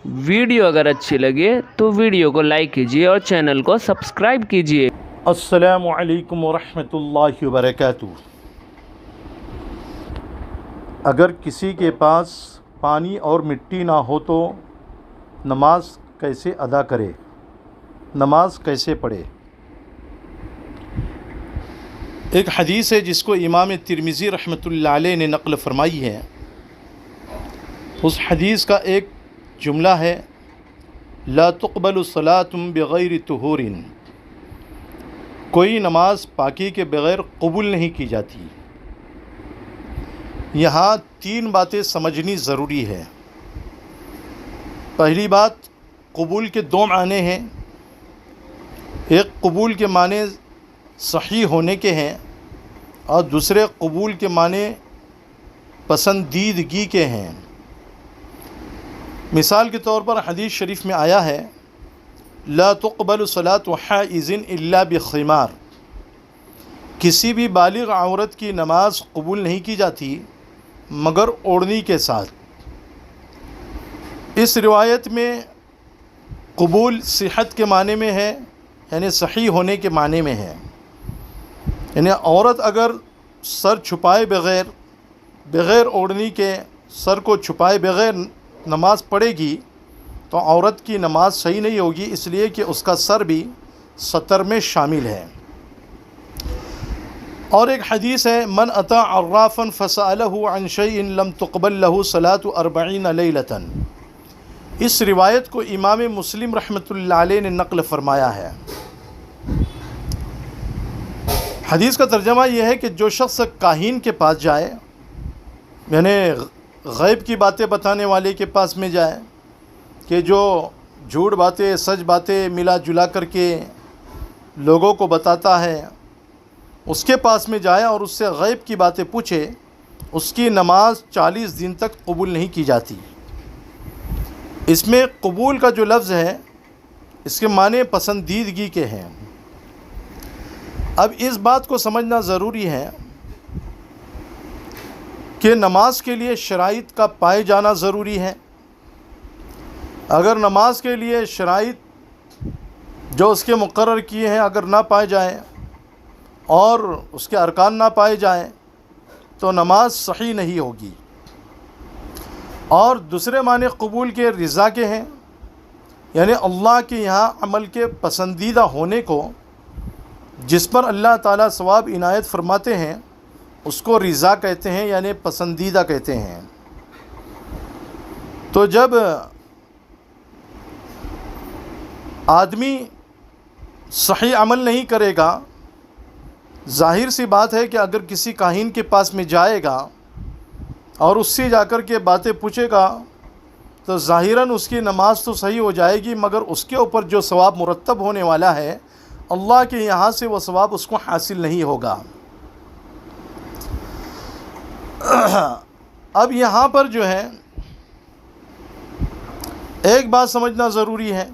Video اگر اچھی لگے تو ویڈیو کو لائک کیجیے اور چینل کو سبسکرائب کیجیے۔ السلام علیکم ورحمۃ اللہ وبرکاتہ۔ اگر کسی کے پاس پانی اور مٹی نہ ہو تو نماز کیسے ادا کرے، نماز کیسے پڑھے؟ ایک حدیث ہے جس کو امام ترمذی رحمۃ اللہ علیہ نے نقل فرمائی ہے۔ اس حدیث کا ایک جملہ ہے، لا تقبل صلاۃ بغیر طہور، کوئی نماز پاکی کے بغیر قبول نہیں کی جاتی۔ یہاں تین باتیں سمجھنی ضروری ہے۔ پہلی بات، قبول کے دو معنی ہیں۔ ایک قبول کے معنی صحیح ہونے کے ہیں اور دوسرے قبول کے معنی پسندیدگی کے ہیں۔ مثال کے طور پر حدیث شریف میں آیا ہے، لا تقبل صلاۃ حائض الا بخمار، کسی بھی بالغ عورت کی نماز قبول نہیں کی جاتی مگر اوڑھنی کے ساتھ۔ اس روایت میں قبول صحت کے معنی میں ہے، یعنی صحیح ہونے کے معنی میں ہے۔ یعنی عورت اگر سر چھپائے بغیر اوڑھنی کے، سر کو چھپائے بغیر نماز پڑھے گی تو عورت کی نماز صحیح نہیں ہوگی، اس لیے کہ اس کا سر بھی ستر میں شامل ہے۔ اور ایک حدیث ہے، من اتی عرافا فسألہ عن شیء لم تقبل له صلاۃ 40 لیلۃ۔ اس روایت کو امام مسلم رحمۃ اللہ علیہ نے نقل فرمایا ہے۔ حدیث کا ترجمہ یہ ہے کہ جو شخص کاہن کے پاس جائے، یعنی غیب کی باتیں بتانے والے کے پاس میں جائے، کہ جو جھوٹ باتیں سچ باتیں ملا جلا کر کے لوگوں کو بتاتا ہے، اس کے پاس میں جائے اور اس سے غیب کی باتیں پوچھے، اس کی نماز 40 دن تک قبول نہیں کی جاتی۔ اس میں قبول کا جو لفظ ہے، اس کے معنی پسندیدگی کے ہیں۔ اب اس بات کو سمجھنا ضروری ہے کہ نماز کے لیے شرائط کا پائے جانا ضروری ہے۔ اگر نماز کے لیے شرائط جو اس کے مقرر کیے ہیں اگر نہ پائے جائیں اور اس کے ارکان نہ پائے جائیں تو نماز صحیح نہیں ہوگی۔ اور دوسرے معنی قبول کے رضا کے ہیں، یعنی اللہ کے یہاں عمل کے پسندیدہ ہونے کو، جس پر اللہ تعالیٰ ثواب عنایت فرماتے ہیں، اس کو رضا کہتے ہیں، یعنی پسندیدہ کہتے ہیں۔ تو جب آدمی صحیح عمل نہیں کرے گا، ظاہر سی بات ہے کہ اگر کسی کاہن کے پاس میں جائے گا اور اس سے جا کر کے باتیں پوچھے گا تو ظاہراً اس کی نماز تو صحیح ہو جائے گی، مگر اس کے اوپر جو ثواب مرتب ہونے والا ہے اللہ کے یہاں سے وہ ثواب اس کو حاصل نہیں ہوگا۔ اب یہاں پر جو ہے ایک بات سمجھنا ضروری ہے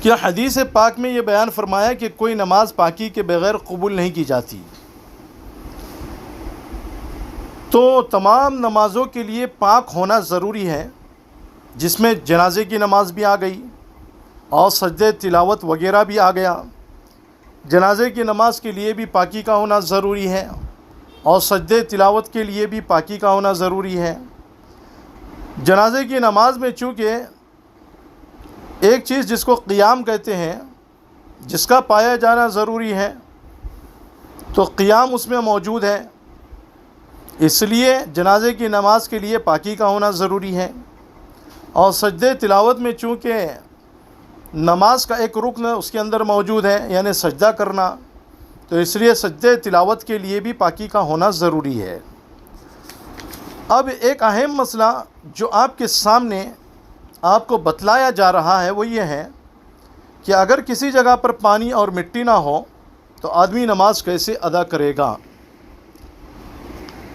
کہ حدیث پاک میں یہ بیان فرمایا کہ کوئی نماز پاکی کے بغیر قبول نہیں کی جاتی، تو تمام نمازوں کے لیے پاک ہونا ضروری ہے، جس میں جنازے کی نماز بھی آ گئی اور سجدے تلاوت وغیرہ بھی آ گیا۔ جنازے کی نماز کے لیے بھی پاکی کا ہونا ضروری ہے اور سجدے تلاوت کے لیے بھی پاکی کا ہونا ضروری ہے۔ جنازے کی نماز میں چونکہ ایک چیز جس کو قیام کہتے ہیں، جس کا پایا جانا ضروری ہے، تو قیام اس میں موجود ہے، اس لیے جنازے کی نماز کے لیے پاکی کا ہونا ضروری ہے۔ اور سجدے تلاوت میں چونکہ نماز کا ایک رکن اس کے اندر موجود ہے، یعنی سجدہ کرنا، تو اس لیے سجدے تلاوت کے لیے بھی پاکی کا ہونا ضروری ہے۔ اب ایک اہم مسئلہ جو آپ کے سامنے آپ کو بتلایا جا رہا ہے وہ یہ ہے کہ اگر کسی جگہ پر پانی اور مٹی نہ ہو تو آدمی نماز کیسے ادا کرے گا؟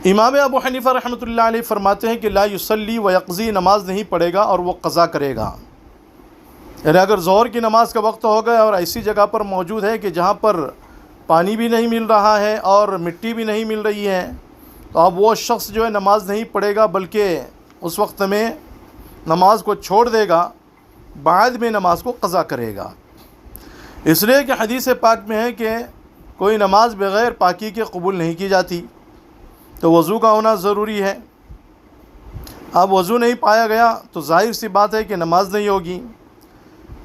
امام ابو حنیفہ رحمۃ اللہ علیہ فرماتے ہیں کہ لا یصلی و یقضی، نماز نہیں پڑھے گا اور وہ قضا کرے گا۔ یعنی اگر ظہر کی نماز کا وقت ہو گیا اور ایسی جگہ پر موجود ہے کہ جہاں پر پانی بھی نہیں مل رہا ہے اور مٹی بھی نہیں مل رہی ہے، تو اب وہ شخص جو ہے نماز نہیں پڑھے گا، بلکہ اس وقت میں نماز کو چھوڑ دے گا بعد میں نماز کو قضا کرے گا، اس لیے کہ حدیث پاک میں ہے کہ کوئی نماز بغیر پاکی کے قبول نہیں کی جاتی، تو وضو کا ہونا ضروری ہے۔ اب وضو نہیں پایا گیا تو ظاہر سی بات ہے کہ نماز نہیں ہوگی۔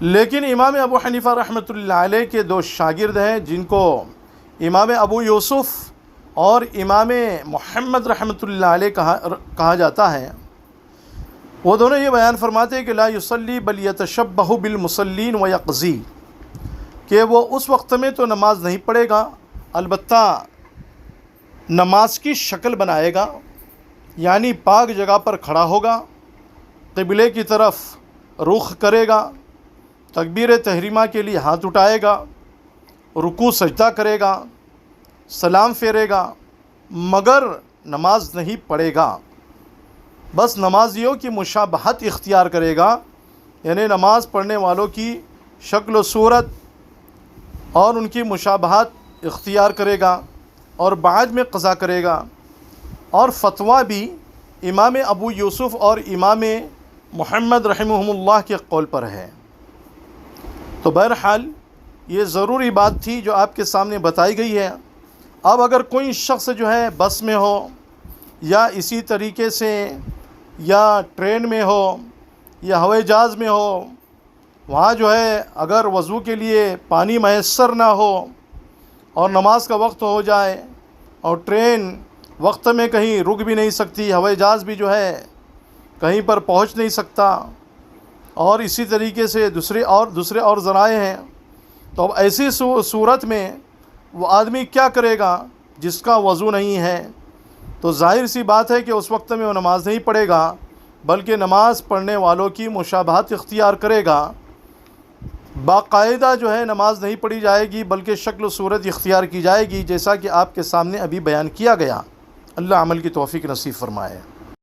لیکن امام ابو حنیفہ رحمۃ اللہ علیہ کے دو شاگرد ہیں جن کو امام ابو یوسف اور امام محمد رحمۃ اللہ علیہ کہا جاتا ہے، وہ دونوں یہ بیان فرماتے ہیں کہ لا یصلی بل یتشبہ بالمصلین ویقضی، کہ وہ اس وقت میں تو نماز نہیں پڑھے گا، البتہ نماز کی شکل بنائے گا، یعنی پاک جگہ پر کھڑا ہوگا، قبلے کی طرف رخ کرے گا، تکبیر تحریمہ کے لیے ہاتھ اٹھائے گا، رکوع سجدہ کرے گا، سلام پھیرے گا، مگر نماز نہیں پڑھے گا۔ بس نمازیوں کی مشابہت اختیار کرے گا، یعنی نماز پڑھنے والوں کی شکل و صورت اور ان کی مشابہت اختیار کرے گا اور بعد میں قضا کرے گا۔ اور فتویٰ بھی امام ابو یوسف اور امام محمد رحمہم اللہ کے قول پر ہے۔ تو بہرحال یہ ضروری بات تھی جو آپ کے سامنے بتائی گئی ہے۔ اب اگر کوئی شخص جو ہے بس میں ہو یا اسی طریقے سے یا ٹرین میں ہو یا ہوائی جہاز میں ہو، وہاں جو ہے اگر وضو کے لیے پانی میسر نہ ہو اور نماز کا وقت ہو جائے اور ٹرین وقت میں کہیں رک بھی نہیں سکتی، ہوائی جہاز بھی جو ہے کہیں پر پہنچ نہیں سکتا، اور اسی طریقے سے دوسرے اور ذرائع ہیں، تو اب ایسی صورت میں وہ آدمی کیا کرے گا جس کا وضو نہیں ہے؟ تو ظاہر سی بات ہے کہ اس وقت میں وہ نماز نہیں پڑھے گا، بلکہ نماز پڑھنے والوں کی مشابہت اختیار کرے گا۔ باقاعدہ جو ہے نماز نہیں پڑھی جائے گی بلکہ شکل و صورت اختیار کی جائے گی، جیسا کہ آپ کے سامنے ابھی بیان کیا گیا۔ اللہ عمل کی توفیق نصیب فرمائے۔